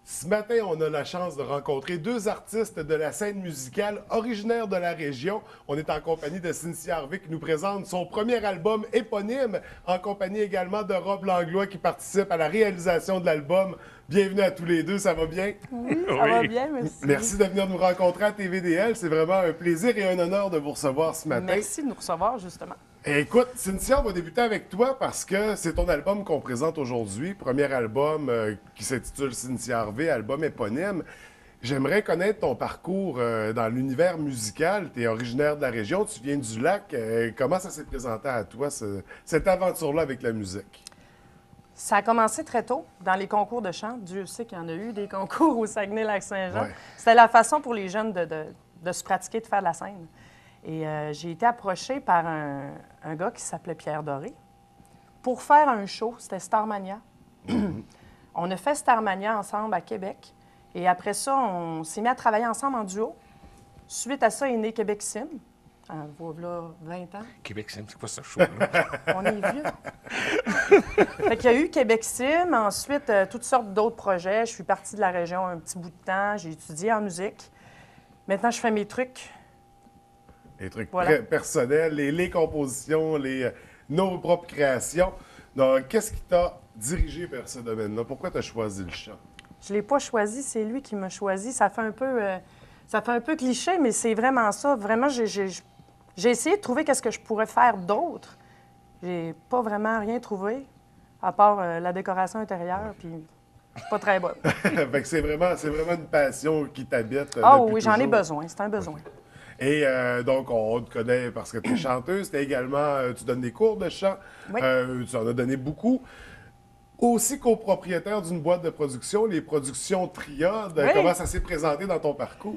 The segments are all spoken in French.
Ce matin, on a la chance de rencontrer deux artistes de la scène musicale originaires de la région. On est en compagnie de Cynthia Harvey qui nous présente son premier album éponyme, en compagnie également de Rob Langlois qui participe à la réalisation de l'album. Bienvenue à tous les deux, ça va bien? Oui, ça va bien, merci. Merci de venir nous rencontrer à TVDL. C'est vraiment un plaisir et un honneur de vous recevoir ce matin. Merci de nous recevoir, justement. Écoute, Cynthia, on va débuter avec toi parce que c'est ton album qu'on présente aujourd'hui, premier album qui s'intitule Cynthia Harvey, album éponyme. J'aimerais connaître ton parcours dans l'univers musical. Tu es originaire de la région, tu viens du lac. Comment ça s'est présenté à toi, cette aventure-là avec la musique? Ça a commencé très tôt dans les concours de chant. Dieu sait qu'il y en a eu des concours au Saguenay-Lac-Saint-Jean. Ouais. C'était la façon pour les jeunes de se pratiquer, de faire de la scène. Et j'ai été approchée par un gars qui s'appelait Pierre Doré pour faire un show. C'était Starmania. On a fait Starmania ensemble à Québec. Et après ça, on s'est mis à travailler ensemble en duo. Suite à ça est né Québec Sim. Voilà 20 ans. Québec Sim, c'est quoi ce show-là? On est vieux. Fait qu'il y a eu Québec Sim, ensuite toutes sortes d'autres projets. Je suis partie de la région un petit bout de temps. J'ai étudié en musique. Maintenant, je fais mes trucs. Les trucs Voilà. très personnels, les compositions, nos propres créations. Donc, qu'est-ce qui t'a dirigé vers ce domaine-là? Pourquoi tu as choisi le chant? Je ne l'ai pas choisi, c'est lui qui m'a choisi. Ça fait un peu cliché, mais c'est vraiment ça. Vraiment, j'ai essayé de trouver qu'est-ce que je pourrais faire d'autre. J'ai pas vraiment rien trouvé, à part la décoration intérieure, puis je suis pas très bonne. Fait que c'est vraiment une passion qui t'habite. Ah depuis oui, j'en ai toujours. besoin, c'est un besoin. Et donc, on te connaît parce que tu es chanteuse. Tu également, tu donnes des cours de chant. Oui. Tu en as donné beaucoup. Aussi copropriétaire d'une boîte de production, les productions Triade. Oui. Comment ça s'est présenté dans ton parcours?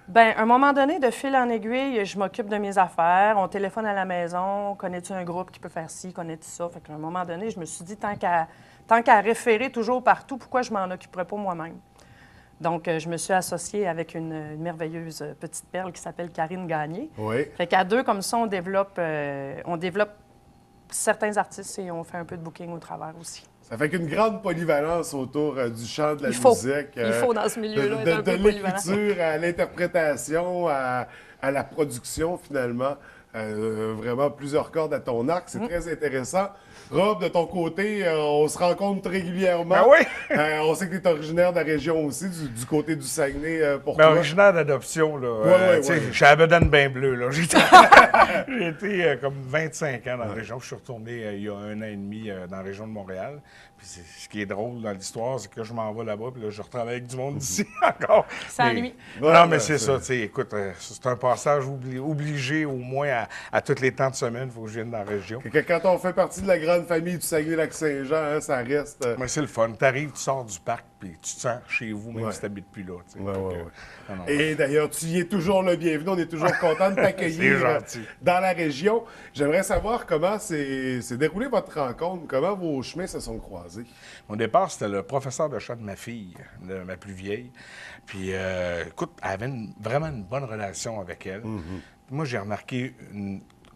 Bien, à un moment donné, de fil en aiguille, je m'occupe de mes affaires. On téléphone à la maison. Connais-tu un groupe qui peut faire ci? Connais-tu ça? Fait qu'à un moment donné, je me suis dit, tant qu'à référer toujours partout, pourquoi je m'en occuperais pas moi-même? Donc, je me suis associée avec une merveilleuse petite perle qui s'appelle Karine Gagné. Oui. Fait qu'à deux, comme ça, on développe certains artistes et on fait un peu de booking au travers aussi. Ça fait qu'une grande polyvalence autour du chant, de la Il faut. musique. Il faut dans ce milieu-là être un peu de polyvalent. l'écriture à l'interprétation, à la production, finalement. Vraiment plusieurs cordes à ton arc. C'est très intéressant. Rob, de ton côté, on se rencontre régulièrement. Ben oui! On sait que tu es originaire de la région aussi, du côté du Saguenay pour Ben, toi. originaire d'adoption, là. Ouais, tu sais, ouais. je suis à Bedaine Bain Bleu, là. J'ai été comme 25 ans dans la région. Je suis retourné il y a 1 an et demi dans la région de Montréal. Puis ce qui est drôle dans l'histoire, c'est que je m'en vais là-bas, puis là, je retravaille avec du monde d'ici encore. Ça Mais- ennuie. Ouais, non, mais ouais, c'est c'est- ça, tu sais, écoute, c'est un passage obligé au moins à tous les temps de semaine, il faut que je vienne dans la région. Que quand on fait partie de la grande famille du Saguenay-Lac-Saint-Jean, hein, ça reste... Mais c'est le fun. Tu arrives, tu sors du parc, puis tu te sens chez vous, même Ouais. si tu n'habites plus là. Tu sais. Ouais, Donc, ouais, ouais. non, non. Et d'ailleurs, tu y es toujours le bienvenu. On est toujours content de t'accueillir C'est gentil. dans la région. J'aimerais savoir comment s'est déroulée votre rencontre, comment vos chemins se sont croisés. Au départ, c'était le professeur de chant de ma fille, ma plus vieille. Puis, écoute, elle avait vraiment une bonne relation avec elle. Moi, j'ai remarqué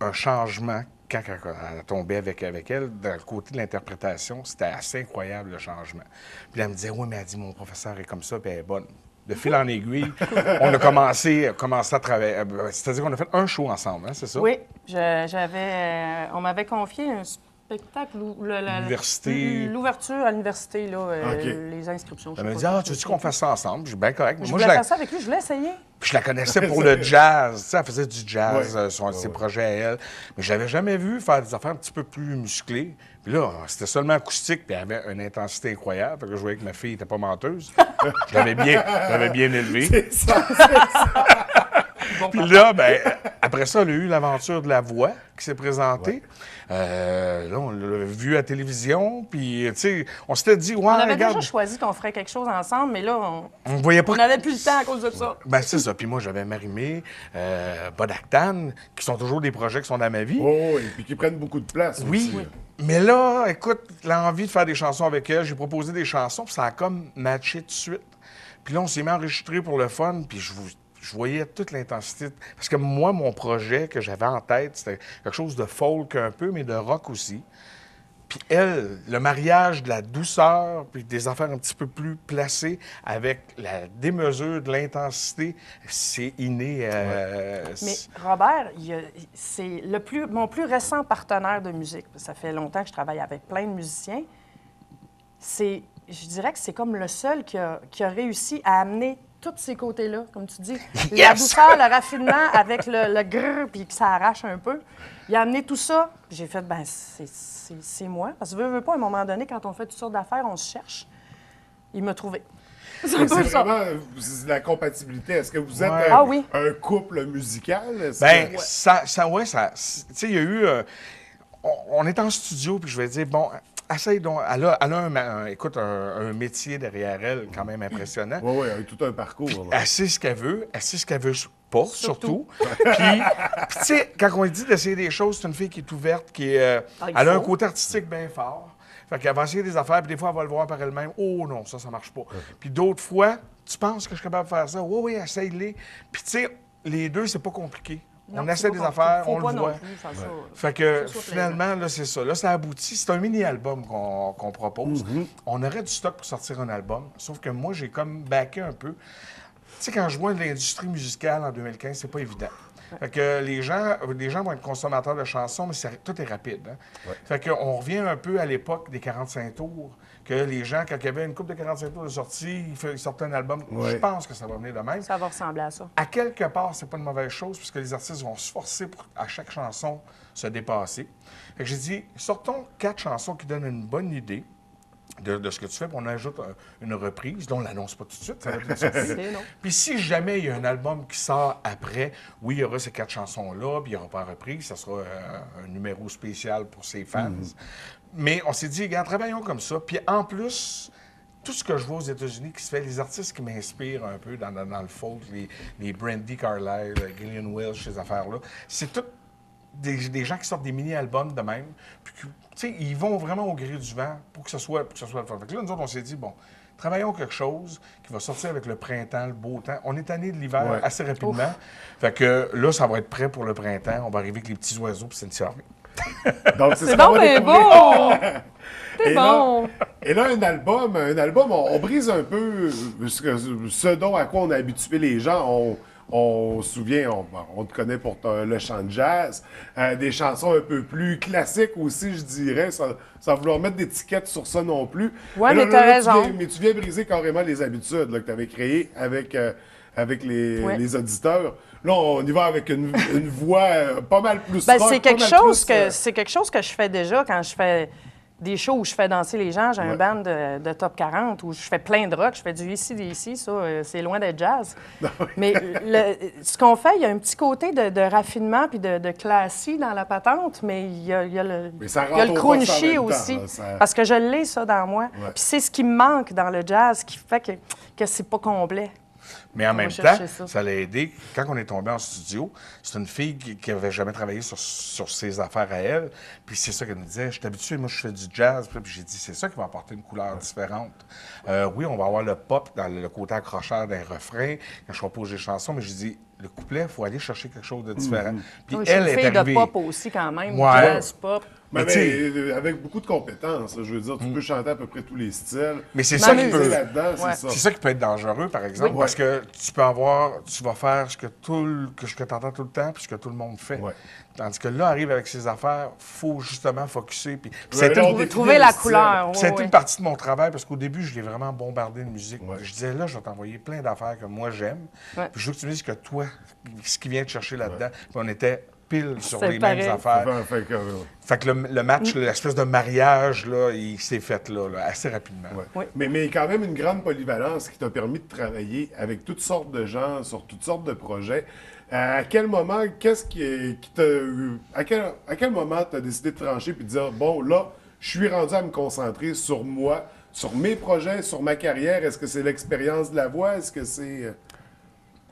un changement quand elle tombait avec elle. Dans le côté de l'interprétation, c'était assez incroyable, le changement. Puis là, elle me disait, oui, mais elle dit, mon professeur est comme ça, puis elle est bonne. De fil en aiguille, on a commencé à travailler. C'est-à-dire qu'on a fait un show ensemble, hein, c'est ça? Oui, on m'avait confié un spectacle où L'université. l'ouverture à l'université, là, OK. Les inscriptions. Elle m'a dit, tu veux-tu qu'on fasse ça ensemble? J'ai dit, bien correct. Mais Je moi, voulais je la- faire ça avec lui, je voulais essayer. Puis je la connaissais pour le jazz. Tu sais, elle faisait du jazz Ouais. sur ses projets à elle. Mais je l'avais jamais vu faire des affaires un petit peu plus musclées. Puis là, c'était seulement acoustique, puis elle avait une intensité incroyable. Fait que je voyais que ma fille n'était pas menteuse. Je l'avais bien élevée. C'est ça. Puis là, ben, après ça, elle a eu l'aventure de la voix qui s'est présentée. Là, on l'a vu à la télévision, puis, tu sais, on s'était dit, ouais, On avait regarde, déjà choisi qu'on ferait quelque chose ensemble, mais là, on voyait pas on n'avait plus le temps à cause de ça. Ben, c'est ça. Puis moi, j'avais Marimé, Bodactan, qui sont toujours des projets qui sont dans ma vie. Oh, et puis qui prennent beaucoup de place Oui. aussi. Mais là, écoute, l'envie de faire des chansons avec elle, j'ai proposé des chansons, puis ça a comme matché tout de suite. Puis là, on s'est mis à enregistrer pour le fun, puis je voyais toute l'intensité. Parce que moi, mon projet que j'avais en tête, c'était quelque chose de folk un peu, mais de rock aussi. Puis elle, le mariage de la douceur, puis des affaires un petit peu plus placées avec la démesure de l'intensité, c'est inné. Mais Robert, c'est mon plus récent partenaire de musique. Ça fait longtemps que je travaille avec plein de musiciens. Je dirais que c'est comme le seul qui a réussi à amener tous ces côtés-là, comme tu dis. Yes! La douceur, le raffinement avec le grrr, puis que ça arrache un peu. Il a amené tout ça. J'ai fait, ben c'est moi. Parce que veux pas, à un moment donné, quand on fait toutes sortes d'affaires, on se cherche. Il m'a trouvé. C'est un peu ça. Vraiment la compatibilité. Est-ce que vous êtes un couple musical? Ben, ça, tu sais, il y a eu... on est en studio, puis je vais dire, bon... Essaye donc. Elle a un métier derrière elle quand même impressionnant. Oui, elle a tout un parcours. Elle sait ce qu'elle veut pas, surtout. Puis, tu sais, quand on lui dit d'essayer des choses, c'est une fille qui est ouverte, elle a un côté artistique bien fort. Fait qu'elle va essayer des affaires, puis des fois, elle va le voir par elle-même. Oh non, ça marche pas. Puis d'autres fois, tu penses que je suis capable de faire ça? Oui, essaye-les. Puis, tu sais, les deux, c'est pas compliqué. On essaie des affaires, on le voit. Fait que finalement, là, c'est ça. Là, ça aboutit. C'est un mini-album qu'on propose. On aurait du stock pour sortir un album, sauf que moi, j'ai comme backé un peu. Tu sais, quand je vois l'industrie musicale en 2015, c'est pas évident. Fait que les gens vont être consommateurs de chansons, mais tout est rapide. Hein? Fait qu'on revient un peu à l'époque des 45 tours, que les gens, quand il y avait une couple de 45 tours de sortie, ils sortaient un album. Je pense que ça va venir de même. Ça va ressembler à ça. À quelque part, c'est pas une mauvaise chose, puisque les artistes vont se forcer pour, à chaque chanson, se dépasser. Fait que j'ai dit, sortons 4 chansons qui donnent une bonne idée de ce que tu fais, puis on ajoute une reprise, dont on ne l'annonce pas tout de suite, ça va être une surprise. Puis si jamais il y a un album qui sort après, oui, il y aura ces 4 chansons-là, puis il n'y aura pas de reprise, ça sera un numéro spécial pour ses fans. Mais on s'est dit, regarde, travaillons comme ça. Puis en plus, tout ce que je vois aux États-Unis qui se fait, les artistes qui m'inspirent un peu dans le folk, les Brandi Carlile, Gillian Welch, ces affaires-là, c'est tout des gens qui sortent des mini-albums de même. Puis, tu sais, ils vont vraiment au gré du vent pour que ce soit le fun. Fait que là, nous autres, on s'est dit, bon, travaillons quelque chose qui va sortir avec le printemps, le beau temps. On est tanné de l'hiver assez rapidement. Ouf. Fait que là, ça va être prêt pour le printemps. On va arriver avec les petits oiseaux puis c'est une Donc, c'est bon, mais beau! C'est bon! Et là, un album, on brise un peu ce dont à quoi on a habitué les gens. On se souvient, on te connaît pour le chant de jazz, des chansons un peu plus classiques aussi, je dirais, sans vouloir mettre d'étiquette sur ça non plus. Oui, mais t'as raison. Mais tu viens briser carrément les habitudes là, que tu avais créées avec les auditeurs. Là, on y va avec une voix pas mal plus rock, c'est quelque chose que je fais déjà quand je fais des shows où je fais danser les gens. J'ai un band de top 40 où je fais plein de rock. Je fais du ici, ça, c'est loin d'être jazz. Mais ce qu'on fait, il y a un petit côté de raffinement puis de classique dans la patente, mais il y a le crunchy aussi. Parce que je l'ai, ça, dans moi. Puis c'est ce qui me manque dans le jazz qui fait que c'est pas complet. Mais en même temps, ça l'a aidé. Quand on est tombé en studio, c'est une fille qui n'avait jamais travaillé sur ses affaires à elle. Puis c'est ça qu'elle nous disait. Je suis habitué, moi, je fais du jazz. Puis j'ai dit, c'est ça qui va apporter une couleur différente. Oui, on va avoir le pop dans le côté accrocheur d'un refrain quand je compose des chansons, mais j'ai dit, le couplet, il faut aller chercher quelque chose de différent. Puis elle est arrivée. Une fille de pop aussi, quand même. Jazz, pop. Mais avec beaucoup de compétences, je veux dire, tu peux chanter à peu près tous les styles. Mais c'est ça qui peut c'est ça qui peut être dangereux, par exemple, parce que tu vas faire ce que tu entends tout le temps, puis ce que tout le monde fait. Tandis que là, arrive avec ses affaires, il faut justement focusser. Puis trouver la couleur. C'était une partie de mon travail, parce qu'au début, je l'ai vraiment bombardé de musique. Je disais, là, je vais t'envoyer plein d'affaires que moi, j'aime. Puis je veux que tu me dises que toi, ce qui vient te chercher là-dedans. Puis on était pile sur les mêmes affaires. Fait que le match, l'espèce de mariage, là, il s'est fait là, assez rapidement. Mais quand même une grande polyvalence qui t'a permis de travailler avec toutes sortes de gens, sur toutes sortes de projets. À quel moment, à quel moment tu as décidé de trancher et de dire, bon, là, je suis rendu à me concentrer sur moi, sur mes projets, sur ma carrière? Est-ce que c'est l'expérience de la voix? Est-ce que c'est...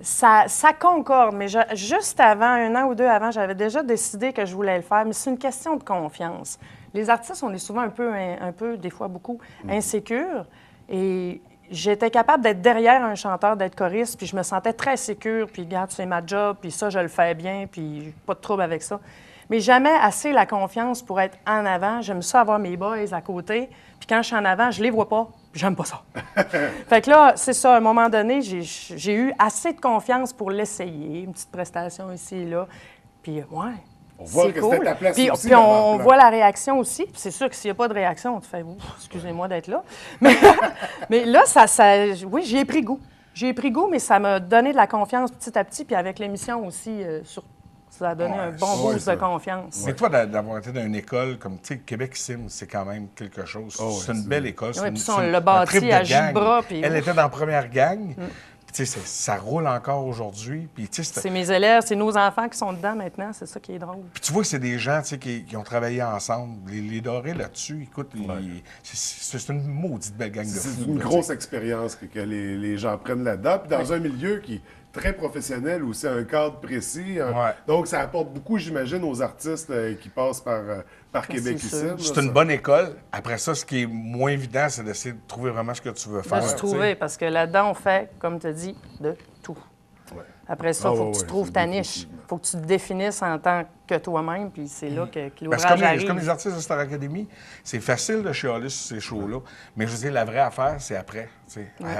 Ça concorde, mais juste avant, 1 an ou 2 avant, j'avais déjà décidé que je voulais le faire, mais c'est une question de confiance. Les artistes, on est souvent un peu, des fois beaucoup, insécures, et j'étais capable d'être derrière un chanteur, d'être choriste, puis je me sentais très sécure, puis regarde, c'est ma job, puis ça, je le fais bien, puis pas de trouble avec ça. mais jamais assez la confiance pour être en avant. J'aime ça avoir mes boys à côté. Puis quand je suis en avant, je les vois pas. Puis j'aime pas ça. Fait que là, c'est ça, à un moment donné, j'ai eu assez de confiance pour l'essayer. Une petite prestation ici et là. Puis, ouais. On voit que c'était ta place puis, aussi. puis on voit la réaction aussi. Puis c'est sûr que s'il n'y a pas de réaction, on te fait « excusez-moi d'être là ». Mais là, oui, j'y ai pris goût. J'y ai pris goût, mais ça m'a donné de la confiance petit à petit. Puis avec l'émission aussi, ça a donné un bon boost de confiance. Mais toi, d'avoir été dans une école comme, tu sais, Québec Sim, c'est quand même quelque chose. C'est une belle école. Oui, puis on l'a bâti à jus de bras. Puis... Elle était dans la première gang. Tu sais, ça roule encore aujourd'hui. C'est mes élèves, c'est nos enfants qui sont dedans maintenant. C'est ça qui est drôle. Puis tu vois que c'est des gens qui ont travaillé ensemble. Les Dorés là-dessus, écoute, c'est une maudite belle gang de fous. C'est une grosse expérience que les gens prennent là-dedans. Puis dans un milieu qui est très professionnel aussi, un cadre précis. Donc ça apporte beaucoup, j'imagine, aux artistes qui passent par Québec ici. C'est une bonne école. Après ça, ce qui est moins évident, c'est d'essayer de trouver vraiment ce que tu veux faire. De se trouver, parce que là-dedans, on fait, comme tu as dit, de tout. Ouais. Après ça, il faut que tu trouves ta niche. Il faut que tu te définisses en tant que toi-même, puis c'est là que l'ouvrage arrive. Comme les artistes de Star Academy, c'est facile de chialer sur ces shows-là, mais je veux dire, la vraie affaire, c'est après.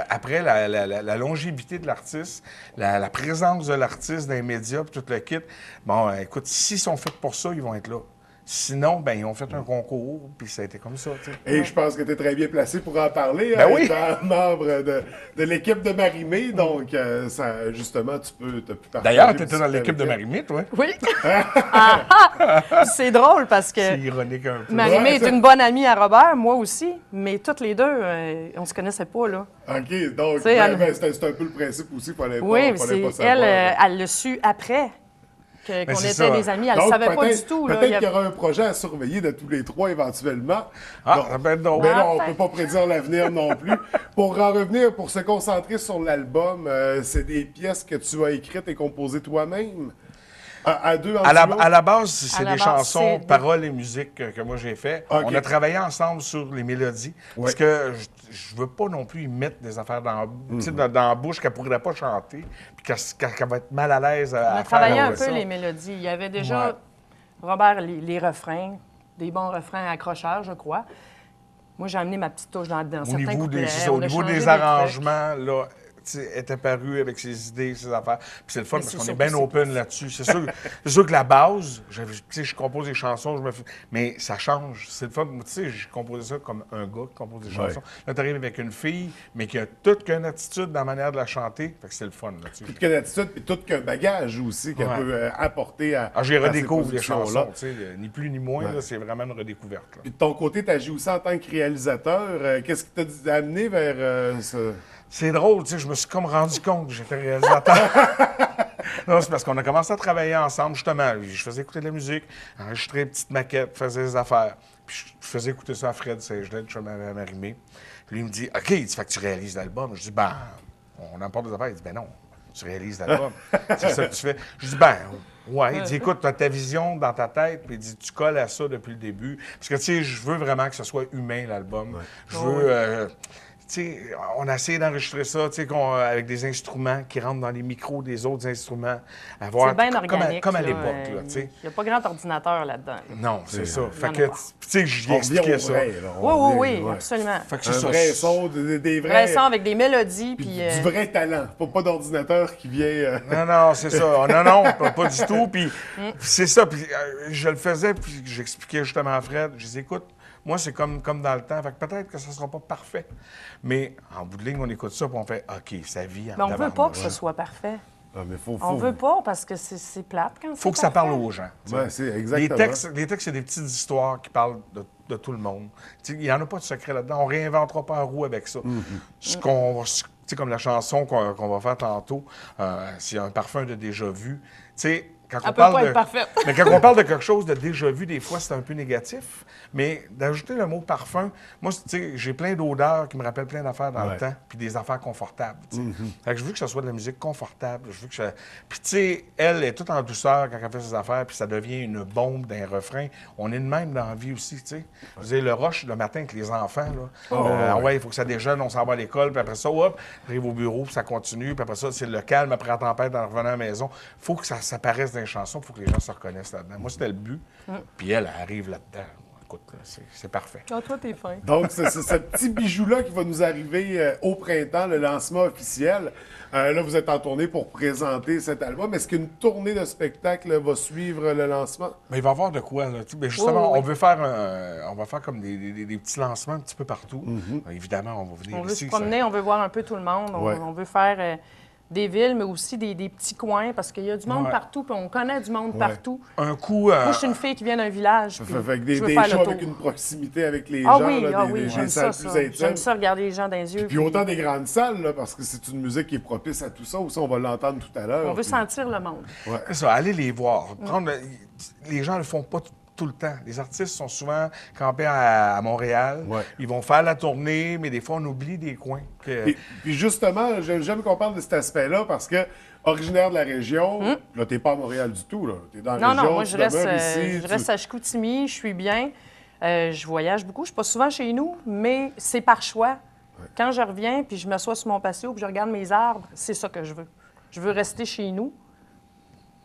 Après, la longévité de l'artiste, la présence de l'artiste dans les médias, puis tout le kit, bon, écoute, s'ils sont faits pour ça, ils vont être là. Sinon, ben ils ont fait un concours, puis ça a été comme ça. T'sais. Et je pense que tu es très bien placé pour en parler, étant membre de l'équipe de Marie-Mé. Donc, ça, justement, tu peux partager. D'ailleurs, tu étais dans l'équipe de Marie-Mé, toi. Oui. C'est drôle parce que c'est ironique un peu. Marie-Mé est une bonne amie à Robert, moi aussi, mais toutes les deux, on se connaissait pas, là. OK, donc, c'est un peu le principe aussi. Oui, elle l'a su après. Qu'on était des amis, elle ne savait pas du tout. Peut-être qu'il y aura un projet à surveiller de tous les trois éventuellement. Ça peut être drôle. Mais là, on ne peut pas prédire l'avenir non plus. Pour en revenir, pour se concentrer sur l'album, c'est des pièces que tu as écrites et composées toi-même? À deux, à la base, c'est des chansons, paroles et musique que moi j'ai fait. Okay. On a travaillé ensemble sur les mélodies. Parce que je veux pas non plus y mettre des affaires dans la bouche qu'elle pourrait pas chanter, puis qu'elle va être mal à l'aise à faire. On a travaillé un peu les mélodies. Il y avait déjà, Robert, les refrains, des bons refrains accrocheurs, je crois. Moi, j'ai amené ma petite touche dans certains couplets. Au niveau des arrangements, là, est apparu avec ses idées, ses affaires. Puis c'est le fun parce qu'on est bien open là-dessus. C'est sûr que la base, je compose des chansons, mais ça change. C'est le fun. Tu sais, j'ai composé ça comme un gars qui compose des chansons. Là, tu arrives avec une fille, mais qui a toute qu'une attitude dans la manière de la chanter. Fait que c'est le fun là-dessus. Toute qu'une attitude, puis tout qu'un bagage aussi qu'elle peut apporter à. J'ai redécouvert les chansons, ni plus ni moins. Là, c'est vraiment une redécouverte. Là. Puis de ton côté, tu agis aussi en tant que réalisateur. Qu'est-ce qui t'a amené vers ce. C'est drôle, tu sais, je me suis comme rendu compte que j'étais réalisateur. Non, c'est parce qu'on a commencé à travailler ensemble, justement. Je faisais écouter de la musique, enregistrer des petites maquettes, faisais des affaires. Puis je faisais écouter ça à Fred Saint-Gelais, je m'avais Marie-Mé. Puis lui, il me dit, OK, tu fais que tu réalises l'album. Je dis, ben, on emporte des affaires. Il dit, ben non, tu réalises l'album. C'est ça que tu fais. Je dis, ben, ouais. Il dit, écoute, tu as ta vision dans ta tête, puis il dit, tu colles à ça depuis le début. Parce que, tu sais, je veux vraiment que ce soit humain, l'album. Je veux. T'sais, on a essayé d'enregistrer ça avec des instruments qui rentrent dans les micros des autres instruments. C'est bien organique. Comme à l'époque. Il n'y a pas grand ordinateur là-dedans. Non, c'est ça. Fait que, tu sais, j'y expliquais ça. Oui, absolument. Fait que un vrai son, des vrais sons avec des mélodies. Puis du vrai talent. Pas d'ordinateur qui vient. Non, c'est ça. Non, pas du tout. Puis c'est ça. Puis je le faisais, puis j'expliquais justement à Fred. Je disais, écoute, moi, c'est comme dans le temps. Fait que peut-être que ça ne sera pas parfait. Mais en bout de ligne, on écoute ça et on fait OK, sa vie en mais on ne veut pas que ce soit parfait. Ah, mais on ne veut pas parce que c'est plate quand c'est. Il faut que ça parle aux gens. Ouais, c'est exactement. Les textes, c'est des petites histoires qui parlent de tout le monde. Il n'y en a pas de secret là-dedans. On ne réinventera pas un roue avec ça. Comme la chanson qu'on va faire tantôt, c'est un parfum de déjà vu. Quand on parle de... Mais quand on parle de quelque chose de déjà vu, des fois, c'est un peu négatif. Mais d'ajouter le mot parfum, moi, j'ai plein d'odeurs qui me rappellent plein d'affaires dans le temps, puis des affaires confortables. Fait que je veux que ce soit de la musique confortable. Je veux que Puis, tu sais, elle est toute en douceur quand elle fait ses affaires, puis ça devient une bombe d'un refrain. On est de même dans la vie aussi, tu sais. Je veux dire, le rush le matin avec les enfants, là. Il faut que ça déjeune, on s'en va à l'école, puis après ça, hop, on arrive au bureau, puis ça continue, puis après ça, c'est le calme après la tempête en revenant à la maison. Il faut que ça paraisse dans les chansons, il faut que les gens se reconnaissent là-dedans. Moi, c'était le but. Puis elle arrive là-dedans. Écoute, là, c'est parfait. Ah, toi, t'es fin. Donc, c'est ce petit bijou-là qui va nous arriver au printemps, le lancement officiel. Là, vous êtes en tournée pour présenter cet album. Est-ce qu'une tournée de spectacle va suivre le lancement? Mais il va y avoir de quoi, là. Ben, justement, Oui. on va faire comme des petits lancements un petit peu partout. Évidemment, on va venir On veut ici. se promener, on veut voir un peu tout le monde. Ouais. On veut faire des villes, mais aussi des petits coins, parce qu'il y a du monde Ouais. partout, puis on connaît du monde partout. Un coup... Moi, je suis une fille qui vient d'un village, puis Fait que je veux des faire shows le tour. avec une proximité avec les Ah gens, oui, là, des j'aime salles ça, plus ça. intimes. J'aime ça, regarder les gens dans les yeux. Puis autant des grandes salles, là, parce que c'est une musique qui est propice à tout ça. Aussi, on va l'entendre tout à l'heure. On veut Puis- sentir le monde. C'est ça, allez les voir. Les gens ne le font pas tout le temps. Les artistes sont souvent campés à Montréal. Ouais. Ils vont faire la tournée, mais des fois, on oublie des coins. Puis justement, j'aime qu'on parle de cet aspect-là parce que, originaire de la région, là, t'es pas à Montréal du tout, là. T'es dans la Non, région, non, moi, tu je reste, demeures ici, je reste à Chicoutimi, je suis bien. Je voyage beaucoup. Je suis pas souvent chez nous, mais c'est par choix. Quand je reviens, puis je m'assois sur mon patio, puis je regarde mes arbres, c'est ça que je veux. Je veux rester chez nous.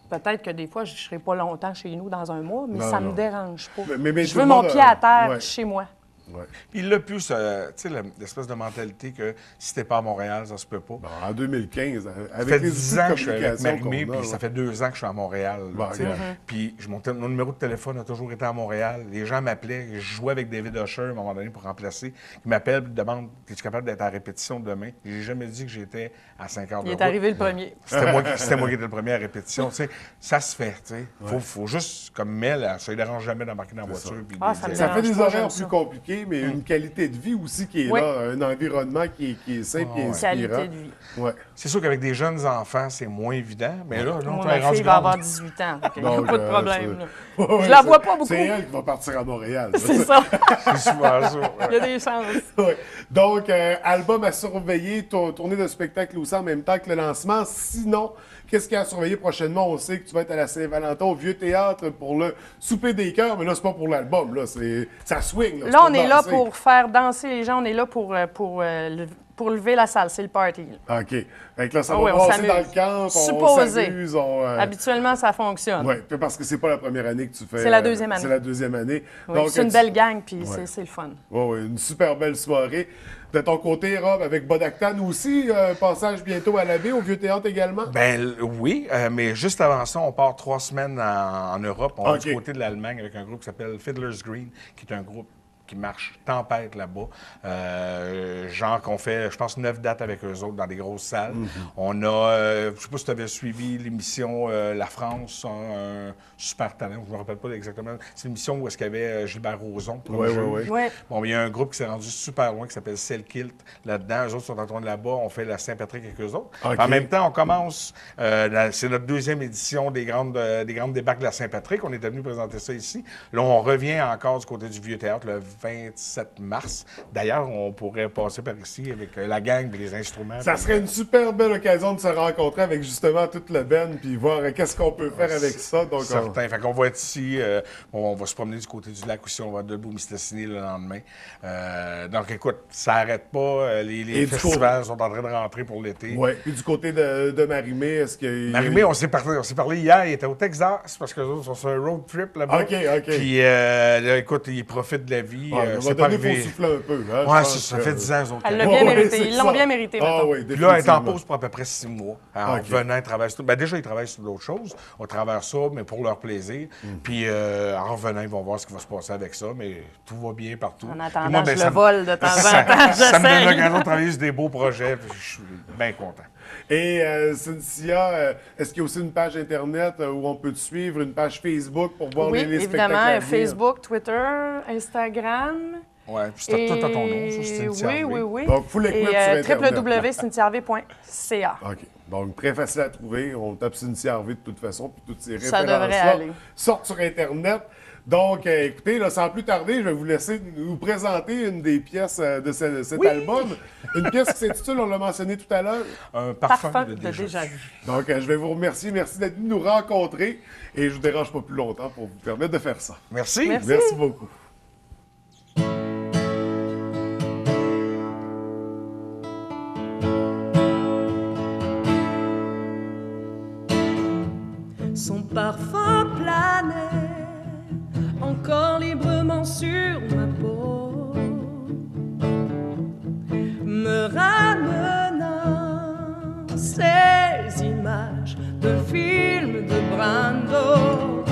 Peut-être que des fois, je ne serai pas longtemps chez nous dans un mois, mais Non, ça non. me dérange pas. Mais je tout veux le mon monde pied à terre ouais. chez moi. Ouais. Puis il l'a plus, tu sais, l'espèce de mentalité que si t'es pas à Montréal, ça se peut pas. Bon, en 2015, Ça avec fait les 10 outils ans de que je suis avec communication Marimé, qu'on a, puis ça là. fait 2 ans que je suis à Montréal. là, Bon, tu sais. regarde. Puis mon numéro de téléphone a toujours été à Montréal. Les gens m'appelaient. Je jouais avec David Usher à un moment donné pour remplacer. Il m'appelle et me demande « Es-tu capable d'être à répétition demain? » J'ai jamais dit que j'étais à 5 heures de Il est route. arrivé le premier. C'était moi qui étais le premier à répétition. Tu sais, ça se fait. Tu sais. Faut juste, comme Mel, ça ne dérange jamais d'embarquer dans la voiture. Puis Ah, ça me Ça fait dérange des pas, horaires j'aime plus ça. compliqués, mais une qualité de vie aussi qui est Oui. là, un environnement qui est simple et inspirant. Qualité de vie. Ouais. C'est sûr qu'avec des jeunes enfants, c'est moins évident. Mais là, non, Moi, tu es ma rendu fille va grande. avoir 18 ans. Il n'y a Donc, pas de problème. là. Ouais, Je la c'est- vois pas beaucoup. C'est elle qui va partir à Montréal. C'est ça. C'est souvent ça. ouais. Il y a des chances. Ouais. Donc, album à surveiller, tournée de spectacle aussi en même temps que le lancement. Sinon, qu'est-ce qu'il y a à surveiller prochainement? On sait que tu vas être à la Saint-Valentin au Vieux Théâtre pour le Souper des Cœurs, mais là, c'est pas pour l'album. Là, ça swing. Là, on est là danser. pour faire danser les gens. On est là pour lever la salle. C'est le party. là. OK. Fait que là, ça Ah va ouais, on passer dans s'amuse. le camp, on Supposé. s'amuse. Habituellement, ça fonctionne. Oui, parce que c'est pas la première année que tu fais. C'est la deuxième année. C'est la deuxième année. Oui, c'est une belle gang, puis c'est le fun. Oui, une super belle soirée. De ton côté, Rob, avec Bodactan aussi, passage bientôt à la baie, au Vieux Théâtre également? Ben oui, mais juste avant ça, on part 3 semaines en Europe. On va OK. du côté de l'Allemagne avec un groupe qui s'appelle Fiddler's Green, qui est un groupe qui marche tempête là-bas. Genre qu'on fait, je pense, 9 dates avec eux autres dans des grosses salles. On a, je sais pas si tu avais suivi l'émission La France, un super talent, je me rappelle pas exactement. C'est l'émission où est-ce qu'il y avait Gilbert Rozon. comme Oui, juge. oui, oui. Ouais. Bon, il y a un groupe qui s'est rendu super loin qui s'appelle Selkilt là-dedans. Eux autres sont en train de là-bas. On fait la Saint-Patrick avec eux autres. OK. En même temps, on commence, c'est notre 2e édition des grandes débarques de la Saint-Patrick. On était venu présenter ça ici. Là, on revient encore du côté du Vieux Théâtre le 27 mars. D'ailleurs, on pourrait passer par ici avec la gang et les instruments. Ça serait une super belle occasion de se rencontrer avec justement toute le band puis voir qu'est-ce qu'on peut faire avec ça. Donc, Certain. Fait qu'on va être ici, on va se promener du côté du lac aussi, on va être debout Mistassini le lendemain. Donc écoute, ça n'arrête pas. Les du festivals sont en train de rentrer pour l'été. oui. Puis du côté de Marimé, est-ce que. Marimé, on s'est parlé hier, il était au Texas parce que les autres sont sur un road trip là-bas. OK, OK. Puis là, écoute, ils profitent de la vie. Ouais, à un moment c'est pas donné, il faut arrivé. souffler un peu. Hein, je Ouais, pense ça que- fait 10 ans, eux autres. Elle l'a Ouais, bien ouais, mérité. c'est Ils l'ont ça. bien mérité, Ah mettons. oui, Puis là, elle est en définitivement. pause pour à peu près 6 mois. En OK. revenant, ils travaillent sur... Ben, déjà, ils travaillent sur d'autres choses. On travers ça, mais pour leur plaisir. Puis en revenant, ils vont voir ce qui va se passer avec ça. Mais tout va bien partout. En Puis attendant, moi, ben, je ça le me- vole de temps en ça, temps. ça me donne J'essaye. l'occasion de travailler sur des beaux projets. Puis je suis bien content. Et Cynthia, est-ce qu'il y a aussi une page Internet où on peut te suivre, une page Facebook pour voir Oui, les spectacles à évidemment. venir? Facebook, Twitter, Instagram. Ouais, puis c'est tout à ton nom, ça, c'est Cynthia Oui, Harvey. oui, oui. Donc, full equip sur Internet. www.cynthiaharvey.ca. OK. Donc, très facile à trouver. On tape Cynthia Harvey de toute façon, puis toutes ces Ça devrait références-là aller. sortent sur Internet. Donc, écoutez, là, sans plus tarder, je vais vous laisser nous présenter une des pièces de cet album. Une pièce qui s'intitule, on l'a mentionné tout à l'heure. Un parfum, Parfum de de déjà. déjà vu. Donc, je vais vous remercier. Merci d'être venu nous rencontrer. Et je vous dérange pas plus longtemps pour vous permettre de faire ça. Merci. Merci. Merci beaucoup. Son parfum planait encore librement sur ma peau, me ramenant ces images de film de Brando.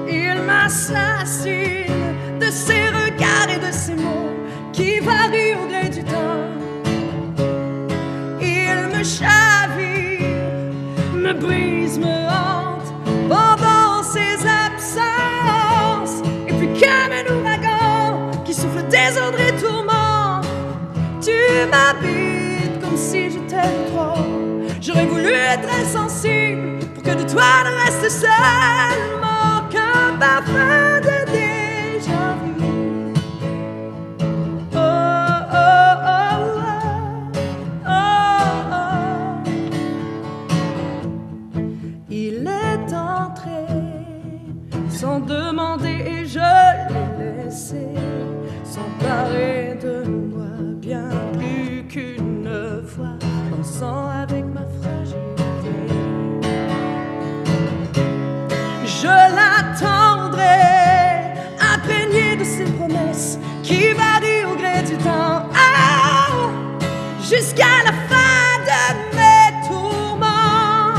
Il m'assassine de ses regards et de ses mots qui varient au gré du temps. Il me chavire, me brise, me hante pendant ses absences. Et puis comme un ouragan qui souffle désordre et tourment, tu m'habites comme si j'étais de trop. J'aurais voulu être insensible pour que de toi ne reste seulement qu'un parfum de déjà vu. Oh, oh, oh, oh, oh, oh. Il est entré sans demander et je l'ai laissé s'emparer de moi bien plus qu'une fois, dansant avec ma fragilité. Je l'attendrai, imprégné de ses promesses qui varient au gré du temps, jusqu'à la fin de mes tourments,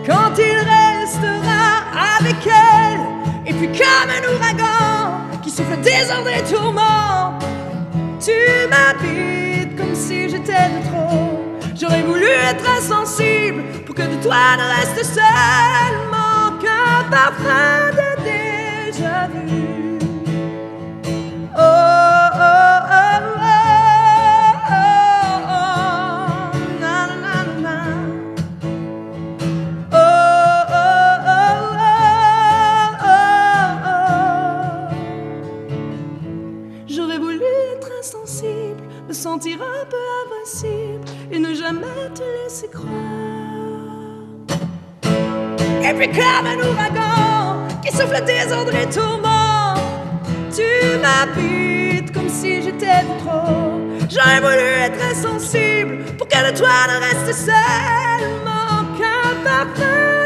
quand il restera avec elle. Et puis comme un ouragan qui souffle désordre et tourment, tu m'habites comme si j'étais de trop. J'aurais voulu être insensible pour que de toi ne reste seulement qu'un parfum de déjà vu. Oh, oh, oh, oh, oh, oh, na, na, na, na. Oh, oh, oh, oh, oh, oh. J'aurais voulu être insensible, me sentir un peu invincible et ne jamais te laisser croire. Et puis comme un ouragan qui souffle désordre et tourment, tu m'habites comme si j'étais de trop. J'aurais voulu être insensible pour que de toi ne reste seulement qu'un parfum